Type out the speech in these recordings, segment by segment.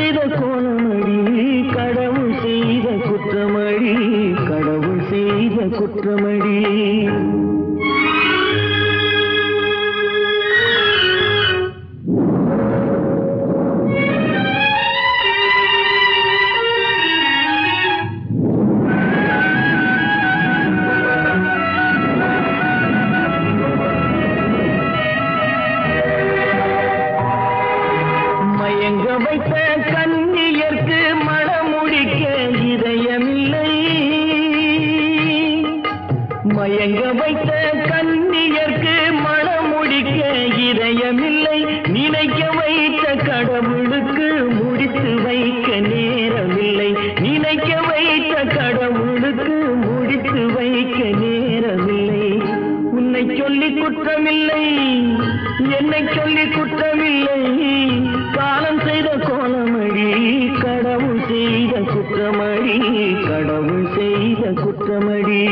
செய்த கோலமடி கடவுள் செய்த குற்றமடி கடவுள் செய்த குற்றமடி வைத்த கண்ணியர்க்கு மணமுடிக்க இதயமில்லை மயங்க வைத்த கண்ணியர்க்கு மணமுடிக்க இதயமில்லை நினைக்க வைத்த கடவுளுக்கு முடித்து வைக்க நேரமில்லை நினைக்க வைத்த கடவுளுக்கு முடித்து வைக்க நேரமில்லை உன்னை சொல்லி குற்றமில்லை என்னை சொல்லி குற்றமில்லை காலம் செய்த கோலமடி கடவுள் செய்த குற்றமடி கடவுள் செய்த குற்றமடி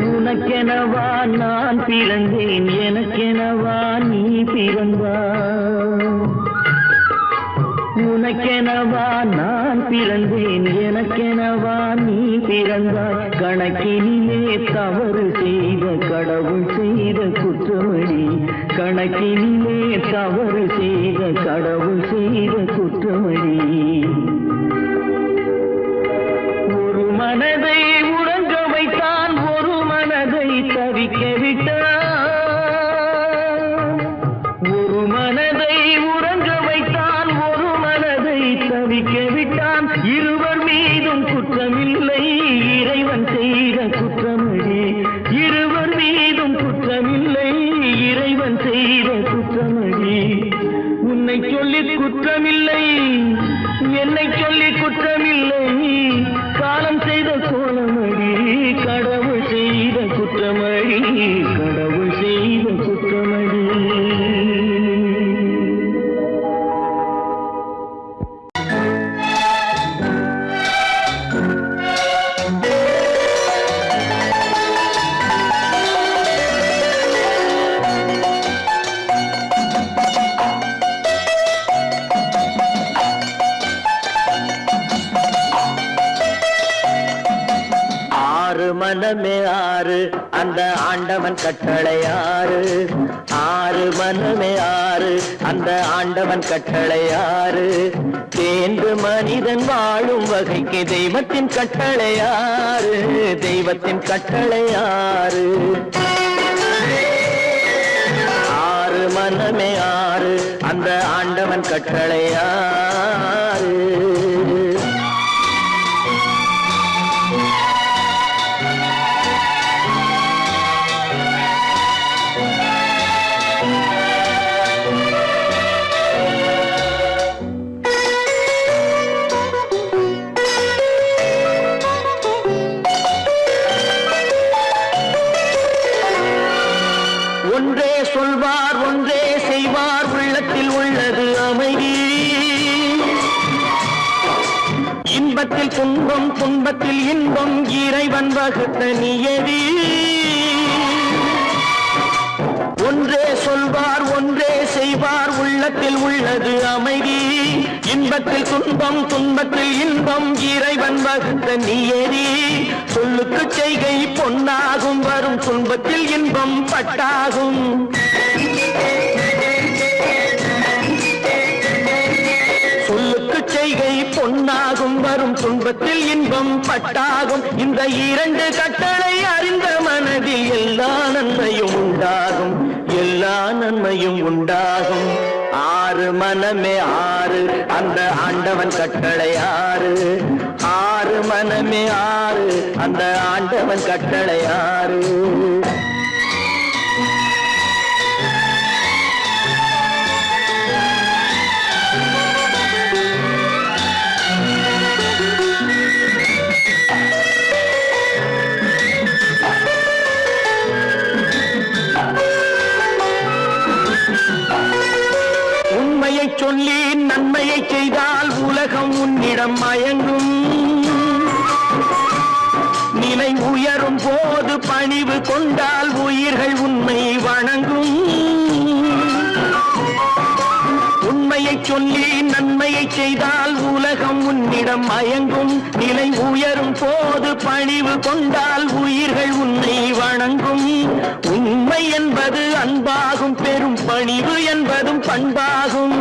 உனக்கெனவா நான் பிறந்தேன் எனக்கெனவா நீ பிறந்தாய் உனக்கெனவா நான் பிறந்தேன் எனக்கெனவா நீ பிறந்தாய் கணக்கினிலே தவறு செய்த கடவுள் செய்த குற்றமடி கணக்கினிலே தவறு செய்த கடவுள் செய்த குற்றமடி ஒரு மனதை உறங்க வைத்தான் ஒரு மனதை தவிக்க விட்டான் ஒரு மனதை உறங்க வைத்தான் ஒரு மனதை தவிக்க விட்டான் இருவர் மீதும் குற்றமில்லை இறைவன் செய்த குற்றமடி இருவர் மீதும் குற்றமில்லை இறைவன் செய்த குற்றமடி உன்னை சொல்லி குற்றமில்லை என்னை சொல்லி குற்றமில்லை காலம் செய்த கோலமடி கடவுள் செய்த குற்றமடி கடவுள் செய்த குற்றமடி மனமே ஆறு அந்த ஆண்டவன் கட்டளை ஆறு ஆறு மனமே ஆறு அந்த ஆண்டவன் கட்டளை ஆறு தேர்ந்து மனிதன் வாழும் வகைக்கு தெய்வத்தின் கட்டளை ஆறு தெய்வத்தின் கட்டளை ஆறு ஆறு மனமே ஆறு அந்த ஆண்டவன் கட்டளை ஆறு ஒன்றே சொல்வார் ஒன்றே செய்வார் உள்ளத்தில் உள்ளது அமைதி இன்பத்தில் துன்பம் துன்பத்தில் இன்பம் இறைவன் வகுத்த நியதி ஒன்றே சொல்வார் ஒன்றே செய்வார் உள்ளத்தில் உள்ளது அமைதி இன்பத்தில் துன்பம் துன்பத்தில் இன்பம் இறைவன் வகுத்த நியதி சொல்லுக்கு செய்கை பொன்னாகும் வரும் துன்பத்தில் இன்பம் பட்டாகும் சொல்லுக்கு செய்கை பொன்னாகும் வரும் துன்பத்தில் இன்பம் பட்டாகும் இந்த இரண்டு கட்டளை அறிந்த மனதில் எல்லா நன்மையும் உண்டாகும் எல்லா நன்மையும் உண்டாகும் ஆறு மனமே ஆறு அந்த ஆண்டவன் கட்டளை ஆறு ஆறு மனமே ஆறு அந்த ஆண்டவன் கட்டளை ஆறு கொண்டால் உயிர்கள் உன்னை வணங்கும். உண்மையை சொல்லி நன்மையை செய்தால் உலகம் உன்னிடம் மயங்கும். நிலை உயரும் போது பணிவு கொண்டால் உயிர்கள் உன்னை வணங்கும். உண்மை என்பது அன்பாகும், பெரும் பணிவு என்பதும் பண்பாகும்.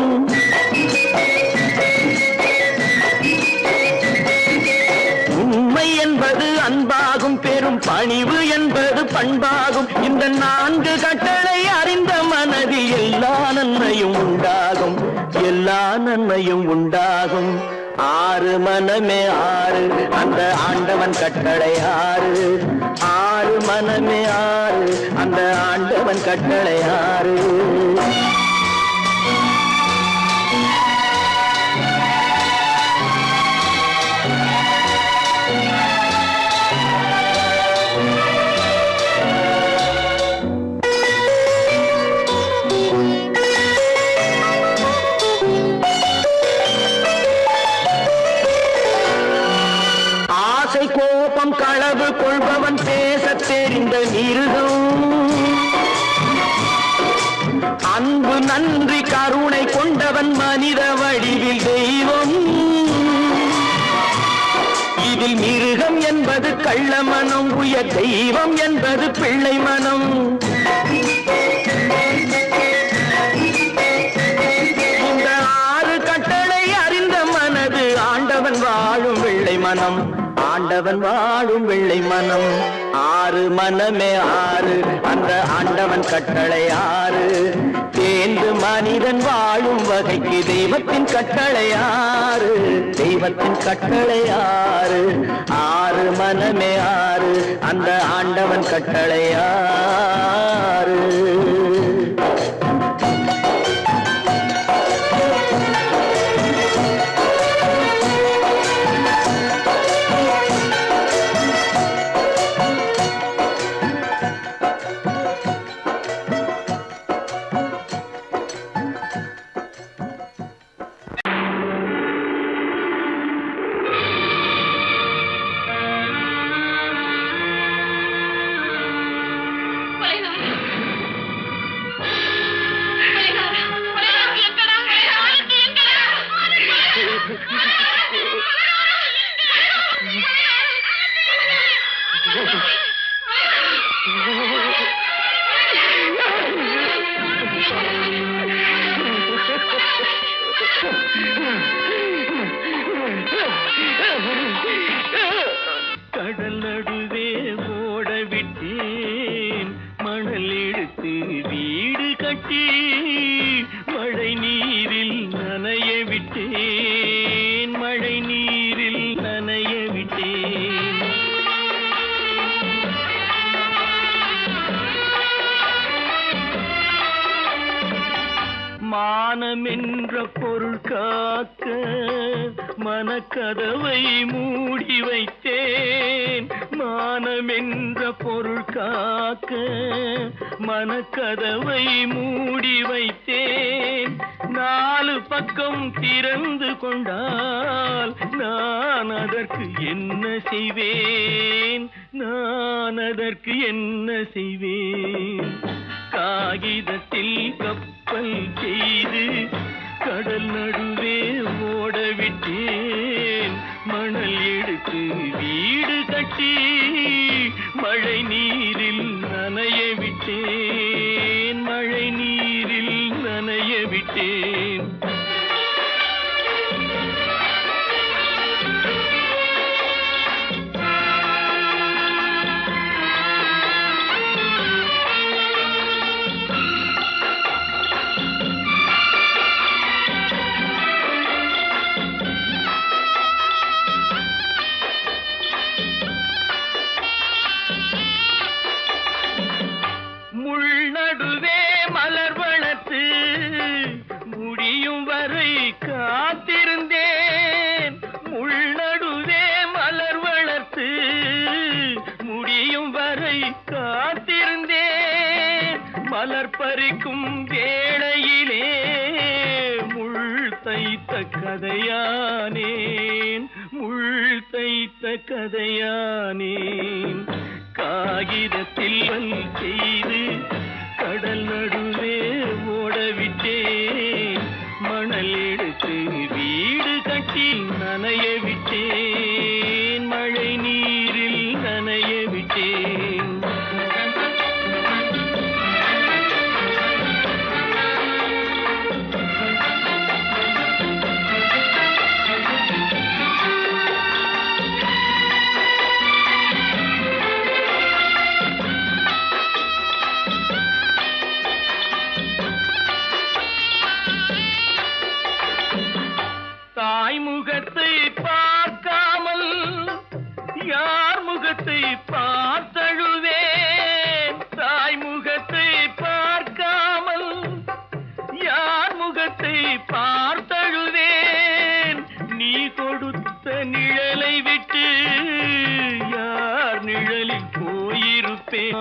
உண்மை என்பது அன்பாகும், பெரும் பணிவு என்பது பண்பாகும். இந்த 4 கட்டளை அறிந்த மனதில் எல்லா நன்மையும் உண்டாகும், எல்லா நன்மையும் உண்டாகும். 6 மனமே 6, அந்த ஆண்டவன் கட்டளை 6. 6 மனமே 6, அந்த ஆண்டவன் கட்டளை 6. கோபம் களவு கொள்பவன் பேசத் தெரிந்த மிருகம். அன்பு நன்றி கருணை கொண்டவன் மனித வடிவில் தெய்வம். இதில் மிருகம் என்பது கள்ள மனம், உயர் தெய்வம் என்பது பிள்ளை மனம். இந்த 6 கட்டளை அறிந்த மனது ஆண்டவன் வாழும் வெள்ளை மனம், ஆண்டவன் வாழும் வெள்ளை மனம். 6 மனமே 6, அந்த ஆண்டவன் கட்டளை 6. தேர்ந்து மனிதன் வாழும் வகைக்கு தெய்வத்தின் கட்டளை 6, தெய்வத்தின் கட்டளை 6. 6 மனமே 6, அந்த ஆண்டவன் கட்டளை 6. கடல் நடுவே ஓட விட்டேன், மணல் எடுத்து வீடு கட்டி மழை நீரில் நனைய விட்டேன், மழை நீரில் நனைய விட்டேன். மானம் என்ற பொருள் காக்க மனக்கதவை மூடி வைத்தேன், மானம் என்ற பொருள் காக்க மனக்கதவை மூடி வைத்தேன். 4 பக்கம் திறந்து கொண்டால் நான் அதற்கு என்ன செய்வேன், நான் அதற்கு என்ன செய்வேன். காகிதத்தில் கப்பல் செய்து கடல் நடுவே ஓட விட்டேன், மணல் எடுத்து வீடு கட்டி மழை நீரில் நனைய விட்டேன், மழை நீரில் நனைய விட்டேன். முடியும் வரை காத்திருந்தேன், முள்நடுவே மலர் வளர்த்து முடியும் வரை காத்திருந்தேன். மலர் பறிக்கும் வேளையிலே முள் தைத்த கதையானேன், முள் தைத்த கதையானேன். காகிதத்தில் செய்து கடல் நடுவே ஓடவிட்டேன். மணல் எடுத்து வீடு கட்டி நனைய விட்டேன். மழை நீரில் நனைய விட்டேன். தாய்முகத்தை பார்க்காமல் யார் முகத்தை பார்த்தழுவேன். தாய்முகத்தை பார்க்காமல் யார் முகத்தை பார்த்தழுவேன். நீ கொடுத்த நிழலை விட்டு யார் நிழலில் போயிருப்பேன்.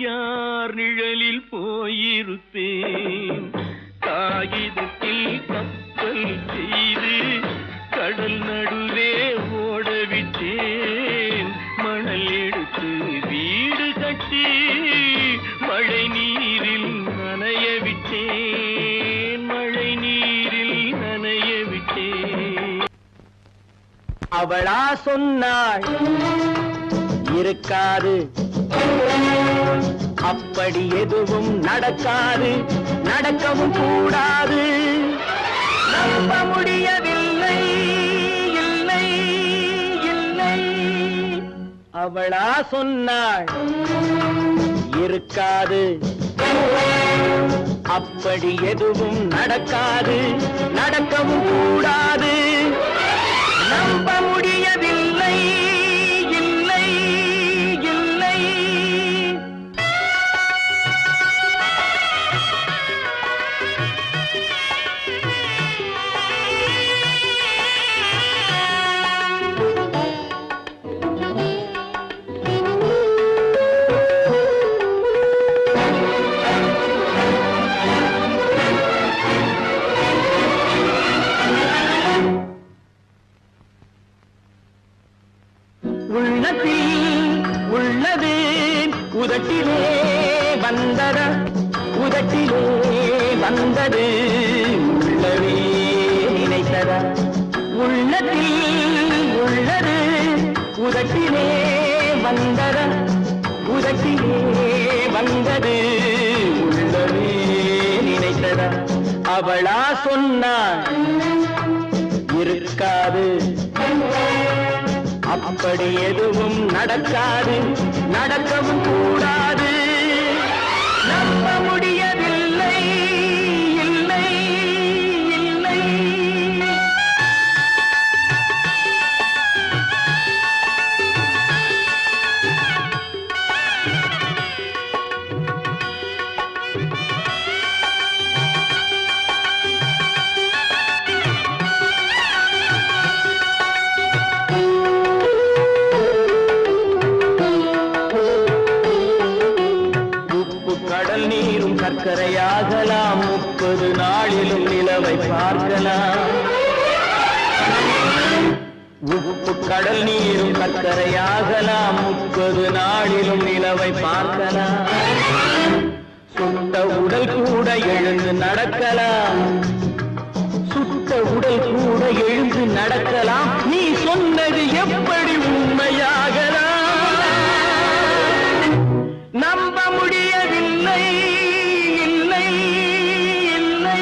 யார் நிழலில் போயிருப்பேன். காகிதத்தில் கப்பல் செய்து கடல் நடுவே ஓடவிட்டேன். மணல் எடுத்து வீடு கட்டி மழை நீரில் நனைய விட்டேன். மழை நீரில் நனைய விட்டேன். அவளா சொன்னாள் இருக்காது, அப்படி எதுவும் நடக்காது, நடக்கவும் கூடாது. நம்ப முடியவில்லை, இல்லை இல்லை. அவளா சொன்னாள் இருக்காது, அப்படி எதுவும் நடக்காது, நடக்கவும் கூடாது. நம்ப முடியவில்லை, இல்லை இல்லை. உள்ளது உதட்டிலே வந்ததா, உதட்டிலே வந்தது உள்ளவே நினைத்ததா. உள்ளத்தில் உள்ளது உதட்டிலே வந்ததா, உதட்டிலே வந்தது உள்ளவே நினைத்ததா. அவளா சொன்னாள் இருக்காது, அப்படி எதுவும் நடக்காது, நடக்கவும் கூடாது. நம்ப முடியவில்லை, இல்லை இல்லை. சர்க்கரையாகலாம், 30 நாளிலும் நிலவை பார்க்கலாம். உப்பு கடல் நீரும் சர்க்கரையாகலாம், 30 நாளிலும் நிலவை பார்க்கலாம். சுட்ட உடல் கூட எழுந்து நடக்கலாம், சுட்ட உடல் கூட எழுந்து நடக்கலாம். நீ சொன்னது எப்படி உண்மையாகலாம்? நம்ப முடியவில்லை, இல்லை இல்லை.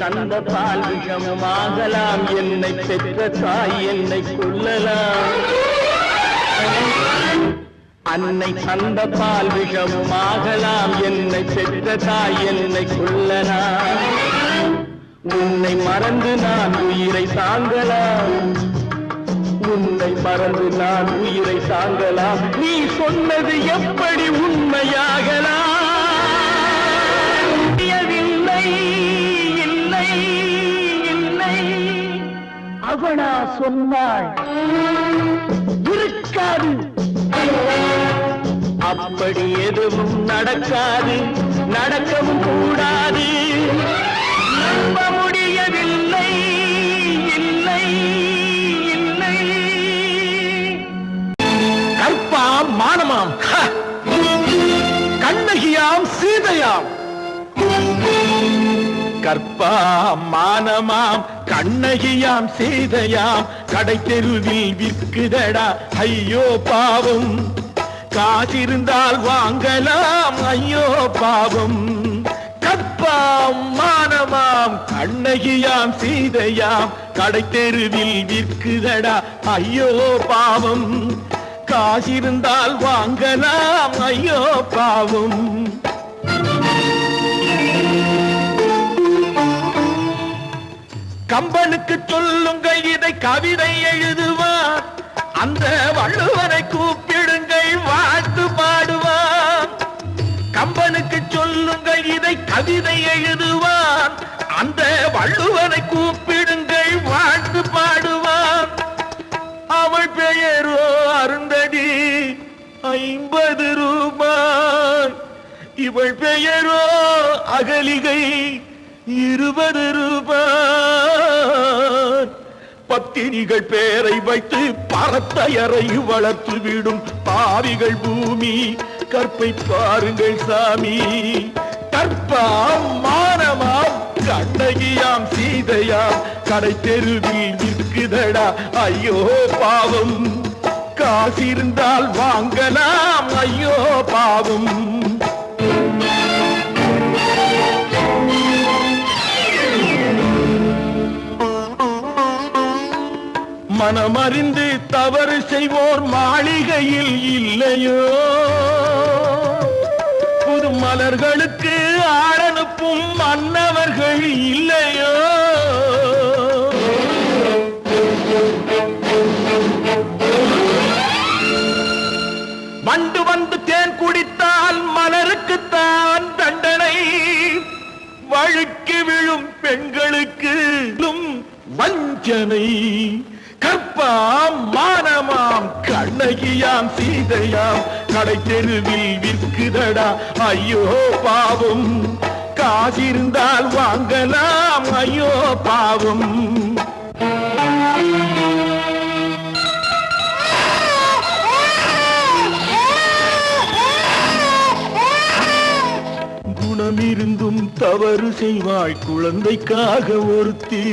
தந்த பால் விஷமுமாகலாம், என்னை பெற்ற தாய் என்னை கொல்லலாம். அன்னை தந்த பால் விஷமுமாகலாம், என்னை பெற்ற தாய் என்னை கொல்லலாம். உன்னை மறந்து நான் உயிரை தாங்கலாம், உன்னை மறந்து நான் உயிரை தாங்கலாம். நீ சொன்னது எப்படி உண்மையாகலாம்? இல்லை சொன்னாள் இருக்காது, அப்படி எதுவும் நடக்காது, நடக்கவும் கூடாது. நம்ப முடியவில்லை, இல்லை இல்லை. கற்பாம் மானமாம், கண்ணகியாம் சீதையாம். கற்பாம் மானமாம் கண்ணகியாம் சீதையாம், கடை தெருவில் விற்குதடா ஐயோ பாவம். காசிருந்தால் வாங்கலாம் ஐயோ பாவம். கற்பாம் மானமாம் கண்ணகியாம் சீதையாம், கடை தெருவில் விற்குதடா ஐயோ பாவம். காசிருந்தால் வாங்கலாம் ஐயோ பாவம். கம்பனுக்கு சொல்லுங்கள் இதை கவிதை எழுதுவார், அந்த வள்ளுவரை கூப்பிடுங்கள் வாழ்த்து பாடுவார். கம்பனுக்கு சொல்லுங்கள் இதை கவிதை எழுதுவார், அந்த வள்ளுவரை கூப்பிடுங்கள் வாழ்த்து பாடுவார். அவள் பெயரோ அருந்ததி 50 ரூபாய், இவள் பெயரோ அகலிகை 20 ரூபாய். பத்தினிகள் பேரை வைத்து பரத்தையரை வளர்த்து விடும் பாவிகள் பூமி, கற்பை பாருங்கள் சாமி. கற்பாம் மானமாம் கண்ணகியாம் சீதையாம், கடை தெருவில் விற்குதடா ஐயோ பாவம். காசிருந்தால் வாங்கலாம் ஐயோ பாவம். மனமறிந்து தவறு செய்வோர் மாளிகையில் இல்லையோ, புது மலர்களுக்கு ஆளனுப்பும் மன்னவர்கள் இல்லையோ. வண்டு வந்து தேன் குடித்தால் மலருக்குத்தான் தண்டனை, வழுக்கி விழும் பெண்களுக்கு வஞ்சனை. கற்பாம் மானமாம் கண்ணகியாம் சீதையாம், கடை தெருவில் விற்குதடா ஐயோ பாவம். காசிருந்தால் வாங்கலாம் ஐயோ பாவம். குணமிருந்தும் தவறு செய்வாள் குழந்தைக்காக ஒருத்தி,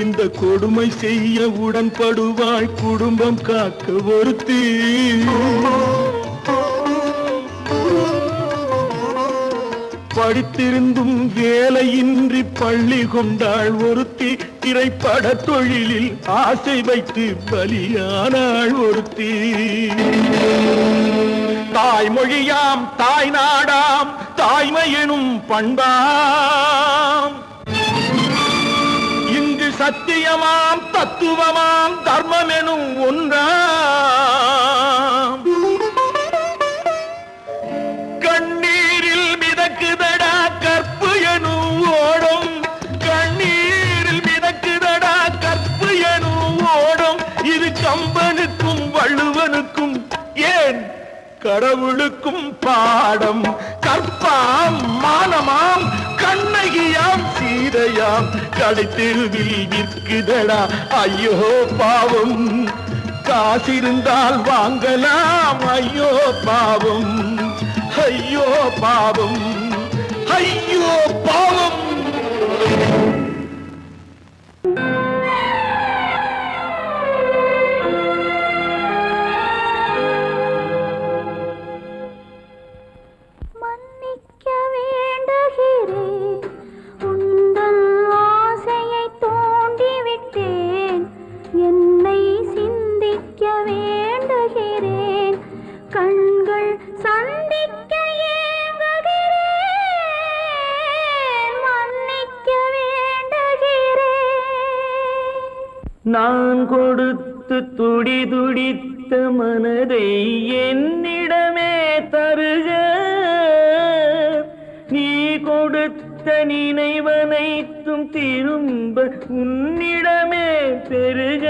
இந்த கொடுமை செய்ய உடன்படுவாள் குடும்பம் காக்க ஒருத்தி. படித்திருந்தும் வேலையின்றி பள்ளி கொண்டாள் ஒருத்தி, திரைப்பட தொழிலில் ஆசை வைத்து பலியானாள் ஒருத்தி. தாய்மொழியாம் தாய் நாடாம் தாய்மையெனும் பண்பாம், சத்தியமாம் தத்துவமாம் தர்மம் எனும் ஒன்றாம். கண்ணீரில் மிதக்குதடா கற்பு எனும் ஓடும், கண்ணீரில் மிதக்குதடா கற்பு எனும் ஓடும். இது கம்பனுக்கும் வள்ளுவனுக்கும் ஏன் கடவுளுக்கும் பாடம். கற்பாம் மானமாம் கண்ணகியாம் சீதையாம், கடை தெருவில் விற்குதடா ஐயோ பாவம். காசிருந்தால் வாங்கலாம் ஐயோ பாவம். ஐயோ பாவம், ஐயோ பாவம். நான் கொடுத்து துடி துடித்த மனதை என்னிடமே தருக, நீ கொடுத்த கொடுத்த நினைவனைத்தும் திரும்ப உன்னிடமே பெருக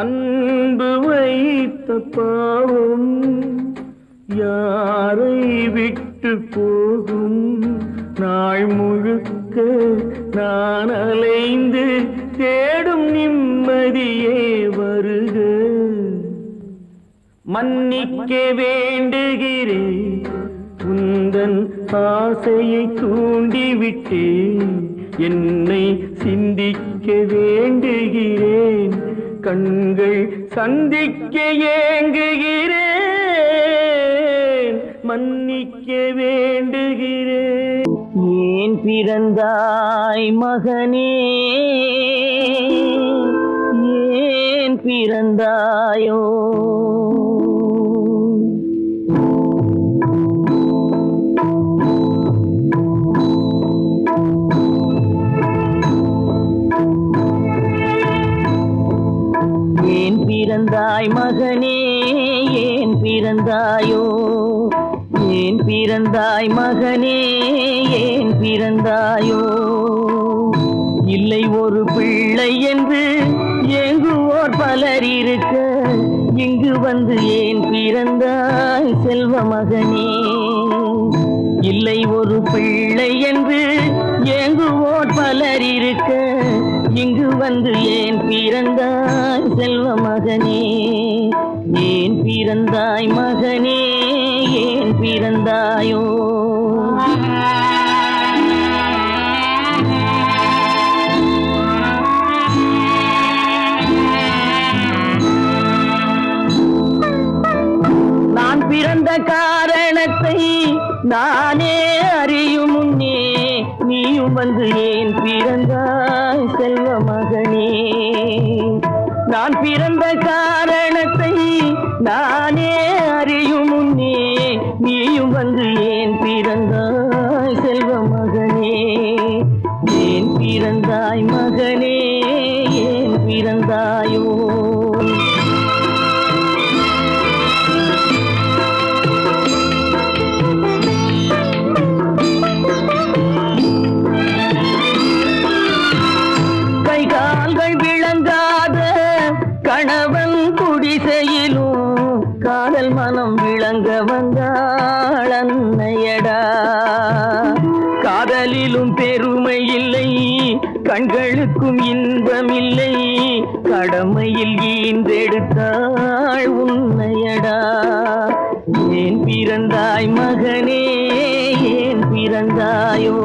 அன்பு வைத்த பாவம் யாரை விட்டு போகும் நாள் முழுக்க நான் அலைந்து தேடும் நிம்மதியே வருக மன்னிக்க வேண்டுகிறேன் உந்தன் ஆசையை தூண்டிவிட்டேன் என்னை சிந்திக்க வேண்டுகிறேன் கண்கள் சந்திக்க ஏங்குகிறேன் மன்னிக்க வேண்டுகிறேன் ஏன் பிறந்தாய் மகனே ஏன் பிறந்தாயோ ஏன் பிறந்தாய் மகனே ஏன் பிறந்தாயோ ஏன் பிறந்தாய் மகனே ஏன் பிறந்தாயோ இல்லை ஒரு பிள்ளை என்று ஏங்குவோர் பலர் இருக்க இங்கு வந்து ஏன் பிறந்தாய் செல்வ மகனே இல்லை ஒரு பிள்ளை என்று ஏங்குவோர் பலர் இருக்க இங்கு வந்து ஏன் பிறந்தாய் செல்வ மகனே ஏன் பிறந்தாய் மகனே ஏன் பிறந்தாயோ நான் பிறந்த காரணத்தை நானே அறியும் முன்னே நீயும் வந்து ஏன் பிறந்தாய் செல்வ மகனே நான் பிறந்த காரணத்தை நானே அறியும் முன்னே நீயும் வந்து ஏன் பிறந்தாய் செல்வ மகனே ஏன் பிறந்தாய் மகனே ஏன் பிறந்தாயோ கணவன் குடிசையிலும் காதல் மனம் விளங்க வந்தாள் அன்னையடா காதலிலும் பெருமை இல்லை கண்களுக்கும் இன்பம் இல்லை கடமையில் ஈன்றெடுத்தாள் உன்னையடா ஏன் பிறந்தாய் மகனே ஏன் பிறந்தாயோ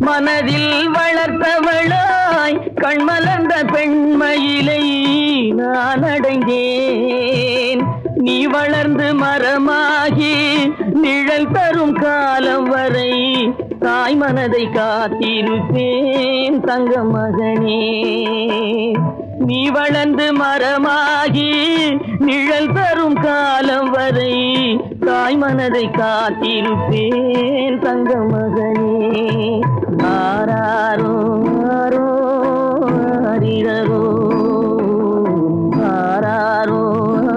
மனதில் வளர்த்தவளாய் கண்மலர்ந்த பெண்மயிலை நான் அடைந்தேன் நீ வளர்ந்து மரமாகி நிழல் தரும் காலம் வரை தாய் மனதை காத்திருப்பேன் தங்க மகனே நீ வளர்ந்து மரமாகி நிழல் தரும் காலம் வரை தாய் மனதை காத்திருப்பேன் தங்க மகனே ஆராரோ ஆரோ ஆரிரரோ ஆராரோ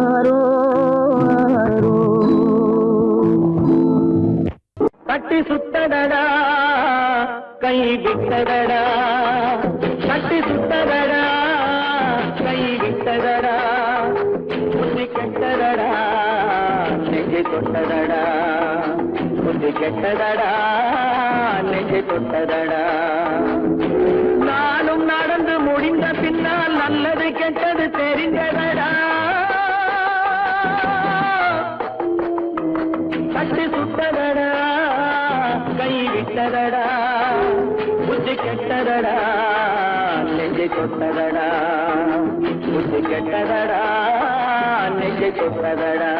ஆரோ ஆரோ கட்டி சுத்தடடா கை விட்டடடா கட்டி சுத்தடடா கை விட்டடடா புத்தி கெட்டடடா நெஞ்சை தொட்டடடா புத்தி கெட்டடடா நெஞ்சை தொட்டதடா நானும் நடந்து முடிந்த பின்னால் நல்லது கெட்டது தெரிந்ததடா கட்டி சுட்டதடா கை விட்டதடா புத்தி கெட்டதடா நெஞ்சை தொட்டதடா புத்தி கெட்டதடா நெஞ்சை தொட்டதடா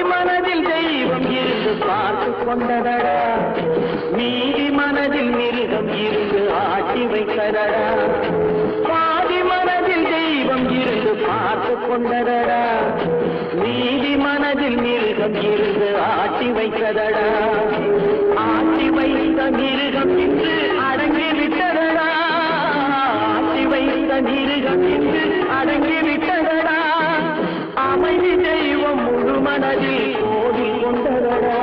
மனதில் தெய்வம் இருக்கு இருந்து பார்த்து கொண்டதடா, மீதி மனதில் மிருகம் இருந்து ஆட்டி வைத்ததடா, பாதி மனதில் தெய்வம் இருந்து பார்த்து கொண்டதடா, மீதி மனதில் மிருகம் இருந்து ஆட்டி வைத்ததடா, ஆட்டி வைத்த மிருகம் இன்று அடங்கி விட்டதடா, ஆட்டி வைத்த மிருகம் இன்று அடங்கி விட்டதடா, அமைதி தெய்வம் முழு மனதில் ஓடி கொண்டதடா.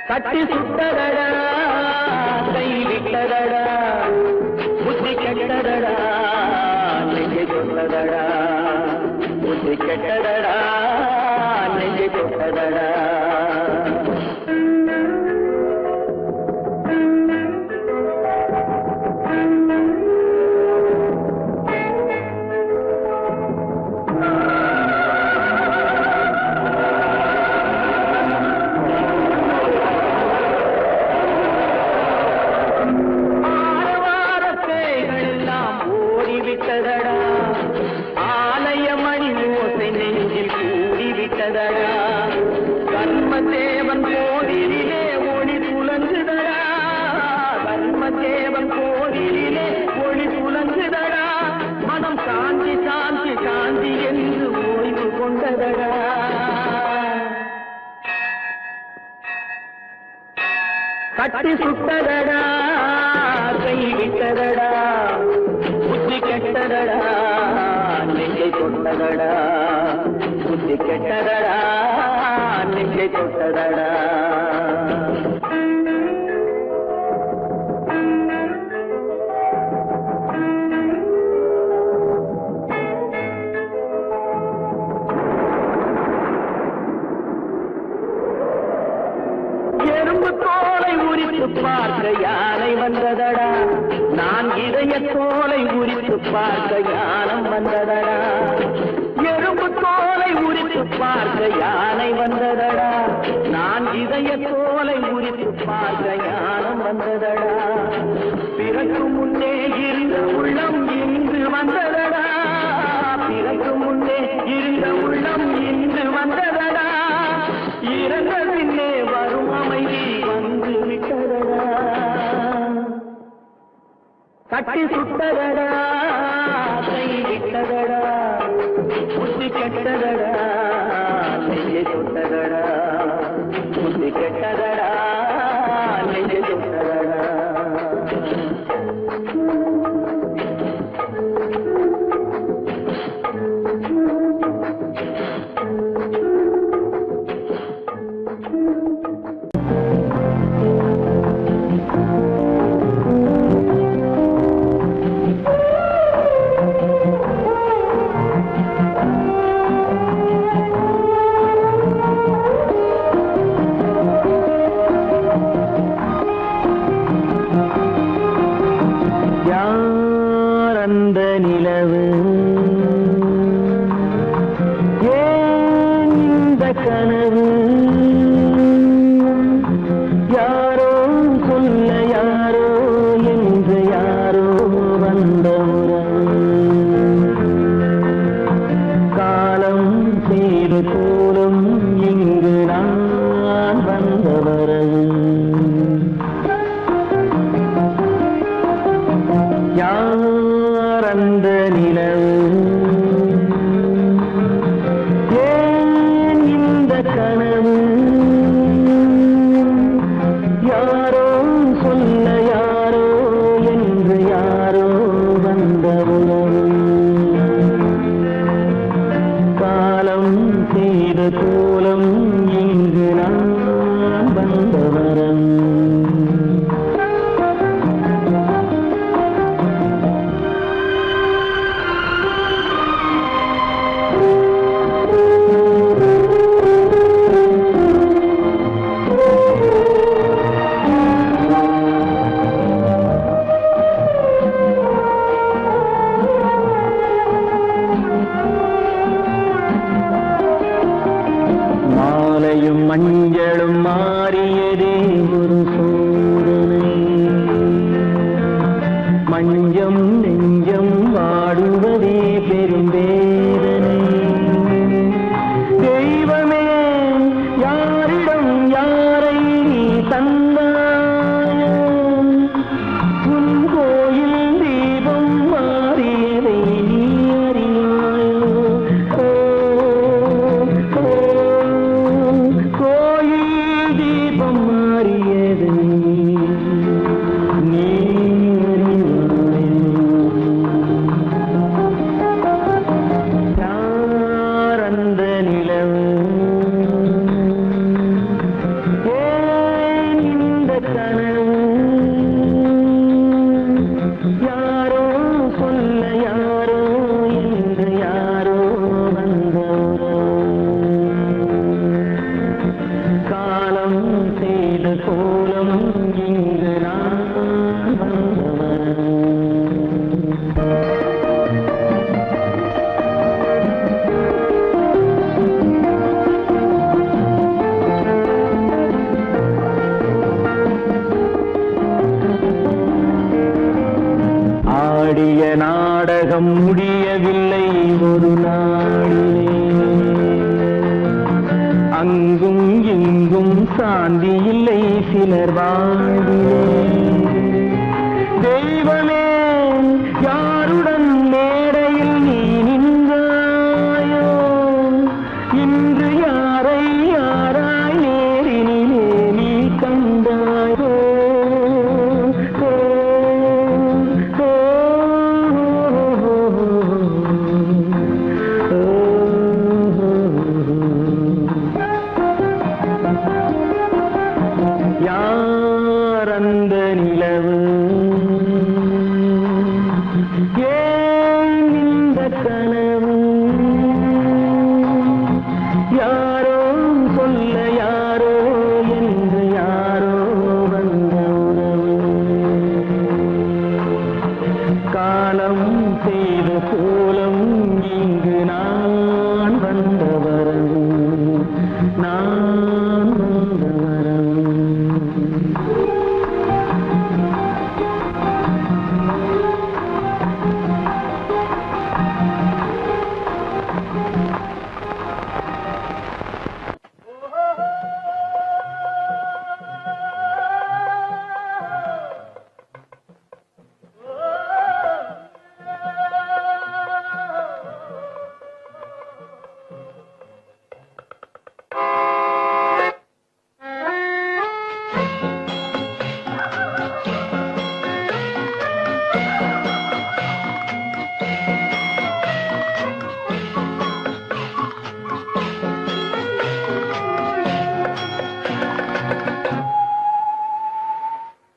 கட்டி சுட்டதடா, கை விட்டதடா, புத்தி கெட்டதடா, நெஞ்சை கொண்டதடா, புத்தி கெட்டதடா, நெஞ்சை கொண்டதடா. ஆலயமணி ஓசை நெஞ்சில் கூடிவிட்டதடா, கர்மதேவன் கோவிலிலே ஒளி புலங்குதடா, கர்மதேவன் கோவிலிலே ஒளி புலங்குதடா, மனம் சாந்தி சாந்தி சாந்தி என்று ஓய்வு கொண்டதடா. கட்டி சுட்டதடா, கை விட்டதடா, புத்தி கெட்டதடா, நெஞ்சை தொட்டதடா, புத்தி கெட்டதடா, நெஞ்சை தொட்டதடா. எறும்பு தோலை உரித்து பார்க்க யானை வந்ததடா, நான் இதய தோலை உரித்து பார்க்க யானம் வந்ததடா, எறும்பு தோலை உரித்து பார்க்க யானை வந்ததடா, நான் இதய தோலை உரித்து பார்க்க யானம் வந்ததடா, பிறகு முன்னே இருந்த உள்ளம் இன்று வந்ததடா, பிறகு முன்னே இருந்த உள்ளம் இன்று வந்ததடா, இறந்த பின்னே வரும் அமைதி வந்து விட்டதடா. கட்டி சுட்டதடா, கை விட்டதடா, புத்தி கெட்டதடா, நெஞ்சை தொட்டதடா, புத்தி கெட்டதடா, நெஞ்சை தொட்டதடா. மஞ்சம் நெஞ்சம் வாடுவதே பெரும் வேதனை. உலகம் முடியவில்லை ஒரு நாளிலே. அங்கும் இங்கும் சாந்தி இல்லை சிலர் வாழ்விலே. தெய்வமே யாருடன் மேடையில் நீ நின்றாயோ, இன்று யாரை யாராய் நேரினிலே நீ கண்டாயோ. யார் அந்த நிலவு, ஏன் இந்த கனவு, யாரோ சொல்ல யாரோ என்று யாரோ வந்த உறவு. காலம் செய்த கோலம் இங்கு நான் வந்த வரவு, நான் வந்த வரவு.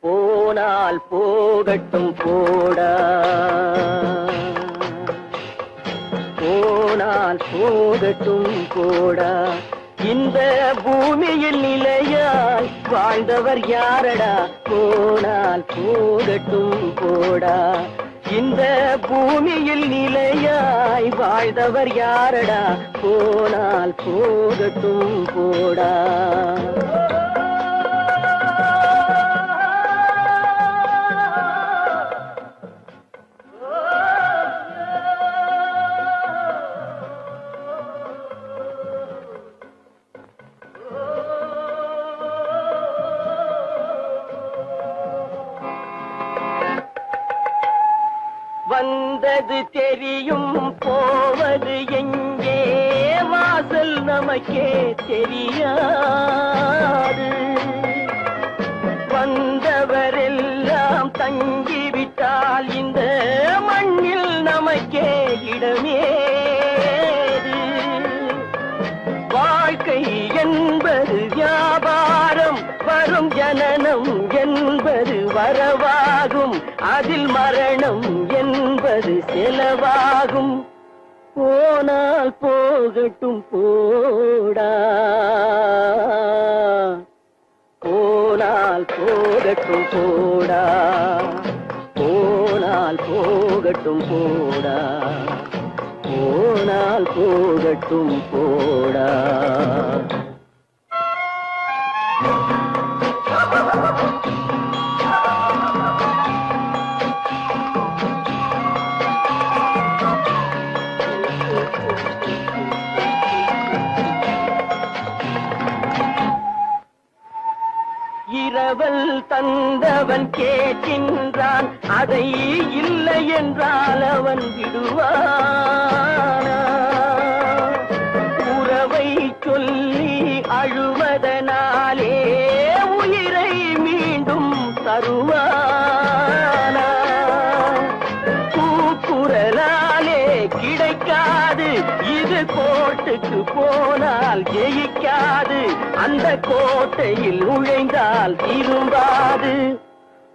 போனால் போகட்டும் போடா, போனால் போகட்டும் போடா. இந்த பூமியில் நிலையாய் வாழ்ந்தவர் யாரடா, போனால் போகட்டும் போடா. இந்த பூமியில் நிலையாய் வாழ்ந்தவர் யாரடா, போனால் போகட்டும் போடா. வந்தது தெரியும் போவது எங்கே, வாசல் நமக்கே தெரியாது. வந்தவரெல்லாம் தங்கிவிட்டால் இந்த மண்ணில் நமக்கே இடமேது. வாழ்க்கை என்பது வியாபாரம், வரும் ஜனனம் என்பது வரவாகும், அதில் மரணம் என்பது செலவாகும். போனால் போகட்டும் போடா, போனால் போகட்டும் போடா, போனால் போகட்டும் போடா, போனால் போகட்டும் போடா. இரவல் தந்தவன் கேட்கின்றான், அதை இல்லை என்றால் அவன் விடுவானா? உறவை சொல்லி அழுவதனாலே உயிரை மீண்டும் தருவானா? கூக்குரலாலே கிடைக்காது, இது கோட்டுக்கு போனால் ஜெயிக்காது, அந்த கோட்டையில் நுழைந்தால் திரும்பாது.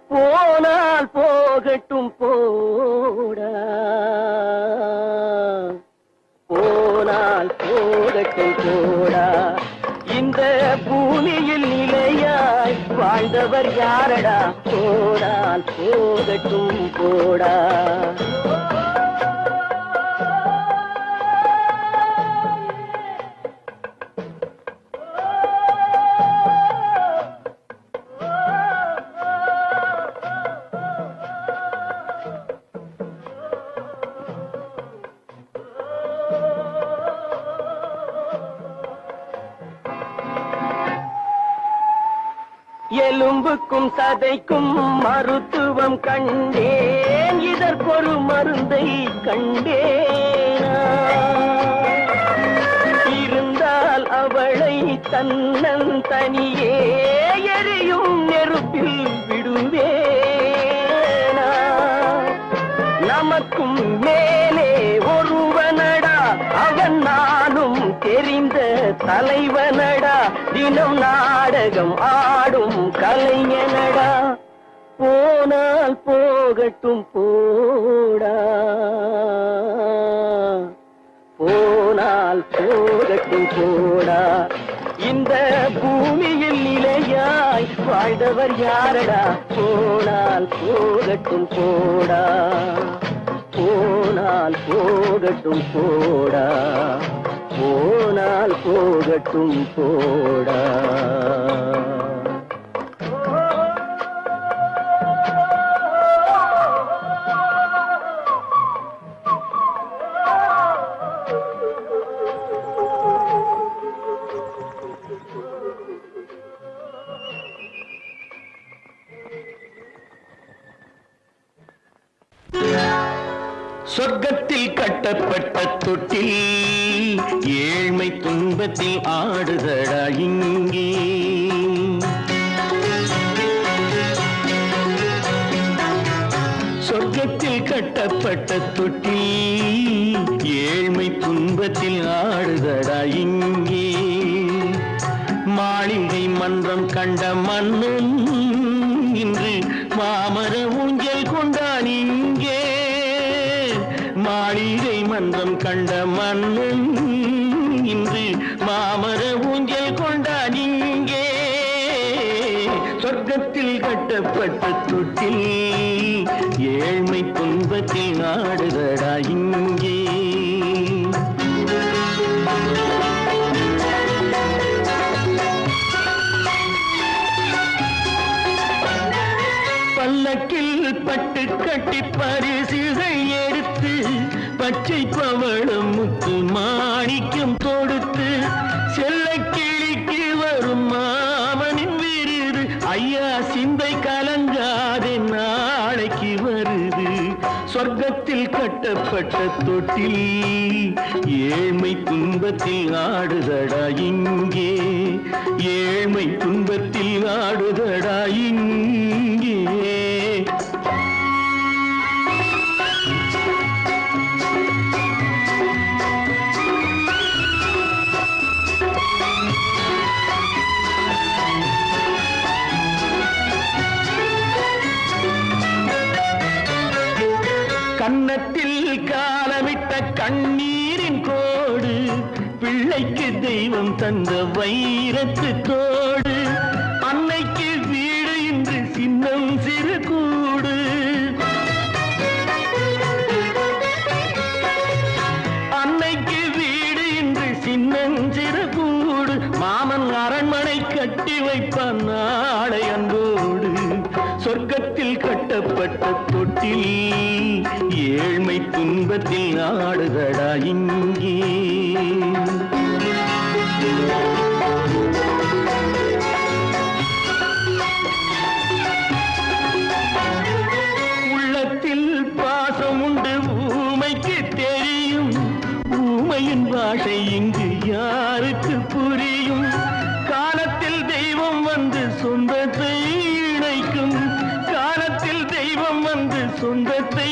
போனால் போகட்டும் போடா, போனால் போகட்டும் போடா. இந்த பூமியில் நிலையாய் வாழ்ந்தவர் யாரடா, போனால் போகட்டும் போடா. எலும்புக்கும் சதைக்கும் மருத்துவம் கண்டேன், இதற்கொரு மருந்தை கண்டேனா? இருந்தால் அவளை தன்னன் தனியே எரியும் நெருப்பில் விடுவேனா? நமக்கும் மேலே ஒருவனடா, அவன் நானும் தெரிந்த தலைவனடா, தினம் நாடகம் ஆடும் கலைஞனடா. போனால் போகட்டும் போடா, போனால் போகட்டும் போடா. இந்த பூமியில் நிலையாய் வாழ்ந்தவர் யாரடா? போனால் போகட்டும் போடா, போனால் போகட்டும் போடா, போனால் போகட்டும் போடா. சொர்க்கத்தில் கட்டப்பட்ட தொட்டில் ஏழ்மை துன்பத்தில் ஆடுதடா இங்கே. சொர்க்கத்தில் கட்டப்பட்ட தொட்டில் ஏழ்மை துன்பத்தில் ஆடுதடா இங்கே. மாளிகை மன்றம் கண்ட மன்னன் இன்று மாமர ஊஞ்சல் கொண்டான் இங்கே. மாளிகை மன்றம் கண்ட மன்னன் இன்று மாமர ஊஞ்சல் கொண்டான் இங்கே. சொர்க்கத்தில் கட்டப்பட்ட தொட்டில் ஏழ்மை துன்பத்தில் ஆடுதடா இங்கே. பல்லக்கில் பட்டு கட்டி பரிசுகள் எடுத்து பச்சை பவளம் முத்து மாணிக்கம் தொடுத்து செல்ல கிளிக்கு வரும் மாமனின் விருது. ஐயா சிந்தை கலங்காதே நாளைக்கு வருது. சொர்க்கத்தில் கட்டப்பட்ட தொட்டில் ஏழ்மை துன்பத்தில் ஆடுதடா இங்கே. ஏழ்மை துன்பத்தில் ஆடுதடா இங்கே. கன்னத்தில் காலமிட்ட கண்ணீரின் கோடு, பிள்ளைக்கு தெய்வம் தந்த வைரத்து தோடு. அன்னைக்கு வீடு இன்று சின்னம் சிறு கூடு. அன்னைக்கு வீடு இன்று சின்னம் சிறு கூடு. மாமன் அரண்மனை கட்டி வைப்பான் நாளை அன்போடு. சொர்க்கத்தில் கட்டப்பட்ட தொட்டில் ஏழ்மை துன்பத்தில் ஆடுதடா இங்கே. உள்ளத்தில் பாசம் உண்டு ஊமைக்கு தெரியும். ஊமையின் பாஷை இங்கு யாருக்கு புரியும்? காலத்தில் தெய்வம் வந்து சொந்தத்தை இணைக்கும். காலத்தில் தெய்வம் வந்து சொந்தத்தை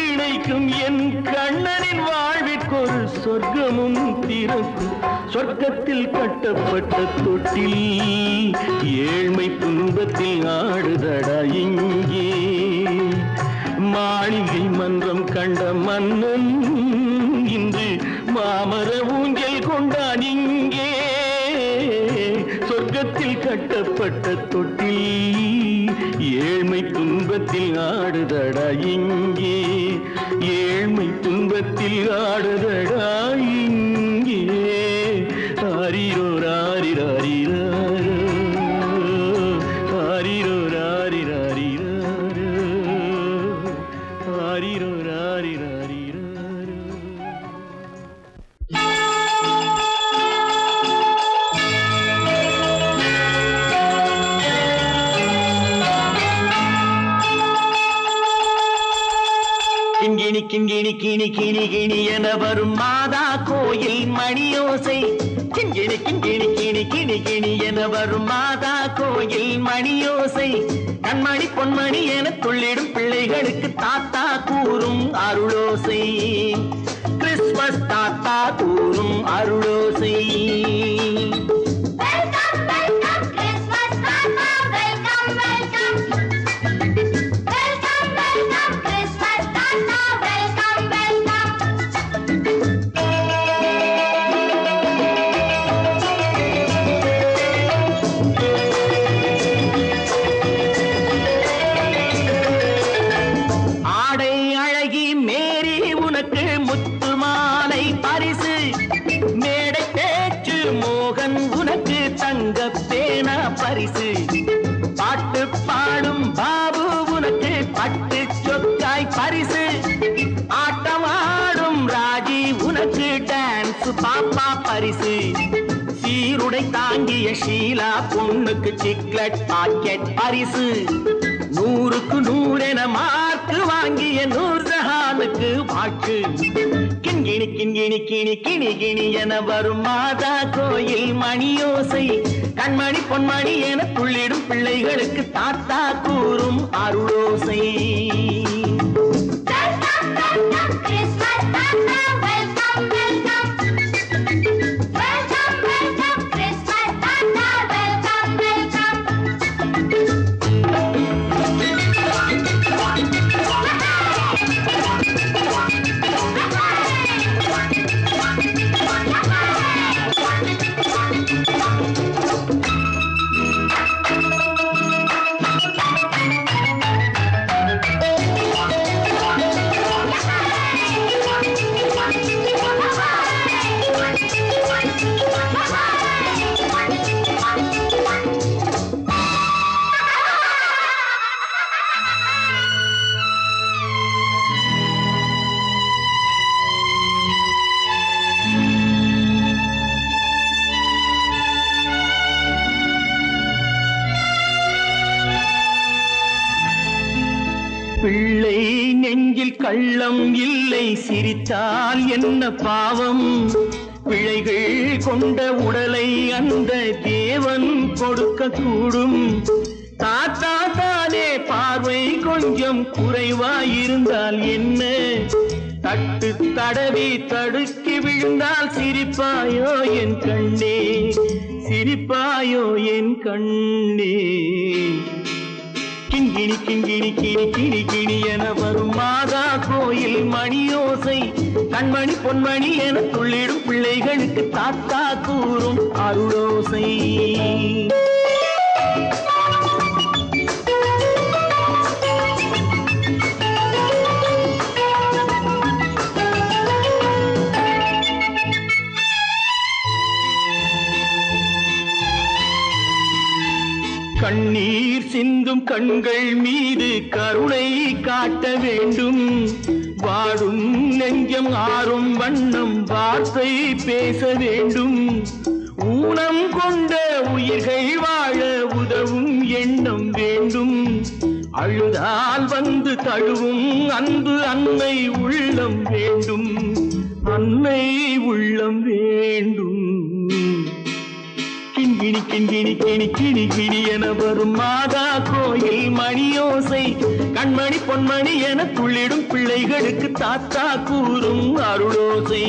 இணைக்கும். என் கண்ணனின் வாழ்விற்கொரு சொர்க்கமும் திறக்கும். சொர்க்கத்தில் கட்டப்பட்ட தொட்டில் ஏழ்மை துன்பத்தில் ஆடுதடா இங்கே. மாளிகை மன்றம் கண்ட மன்னன் இன்று மாமர ஊஞ்சல் கொண்டான் இங்கே. சொர்க்கத்தில் கட்டப்பட்ட தொட்டில் ஏழ்மை துன்பத்தில் ஆடுதடா இங்கே. ஏழ்மை துன்பத்தில் ஆடுதடா இங்கே. ஆரிரோ ராரிராரிராரோ, ஆரிரோ ராரிராரிராரோ, ஆரிரோ ராரிராரிராரோ. கிணி என வரும் மாதா கோயில் மணியோசை கிண்கிணி கிண்கிணி கிணி கிணி கிணி என வரும் மாதா கோயில் மணியோசை கண்மணி பொன்மணி என துள்ளிடும் பிள்ளைகளுக்கு தாத்தா கூறும் அருளோசை கிறிஸ்மஸ் தாத்தா கூறும் அருளோசை பரிசு பாட்டு பாடும் பாபு உனக்கு பட்டு சொக்காய் பரிசு ஆட்டமாடும் ராஜி உனக்கு டான்ஸ் பாப்பா பரிசு சீருடை தாங்கிய ஷீலா பொண்ணுக்கு சிக்லெட் பாக்கெட் பரிசு 100க்கு 100 என மார்க்கு வாங்கிய நூர்ஜஹானுக்கு வாக்கு கிண்கிணி கிண்கிணி கிணி கிணி கிணி என வரும் மாதா கோயில் மணியோசை கண்மணி பொன்மணி என துள்ளிடும் பிள்ளைகளுக்கு தாத்தா கூறும் அருளோசை பிள்ளை நெஞ்சில் கள்ளம் இல்லை சிரித்தால் என்ன பாவம் பிழைகள் கொண்ட உடலை அந்த தேவன் கொடுக்க கூடும் தாத்தா தானே பார்வை கொஞ்சம் குறைவாயிருந்தால் என்ன தட்டு தடவி தடுக்கி விழுந்தால் சிரிப்பாயோ என் கண்ணே சிரிப்பாயோ என் கண்ணே கிண்கிணி கிண்கிணி கிணி கிணி கிணி என வரும் மாதா கோயில் மணியோசை கண்மணி பொன்மணி என துள்ளிடும் பிள்ளைகளுக்கு தாத்தா கூறும் அருளோசை கண்ணீர் சிந்தும் கண்கள் மீது கருணை காட்ட வேண்டும் வாடும் நெஞ்சம் ஆறும் வண்ணம் வார்த்தை பேச வேண்டும் ஊனம் கொண்ட உயிர்கள் வாழ உதவும் எண்ணம் வேண்டும் அழுதால் வந்து தழுவும் அன்பு அன்னை உள்ளம் வேண்டும் அன்னை உள்ளம் வேண்டும் கிண்கிணி கிண்கிணி கிணி கிணி கிணி என வரும் மாதா கோயில் மணியோசை கண்மணி பொன்மணி என துள்ளிடும் பிள்ளைகளுக்கு தாத்தா கூறும் அருளோசை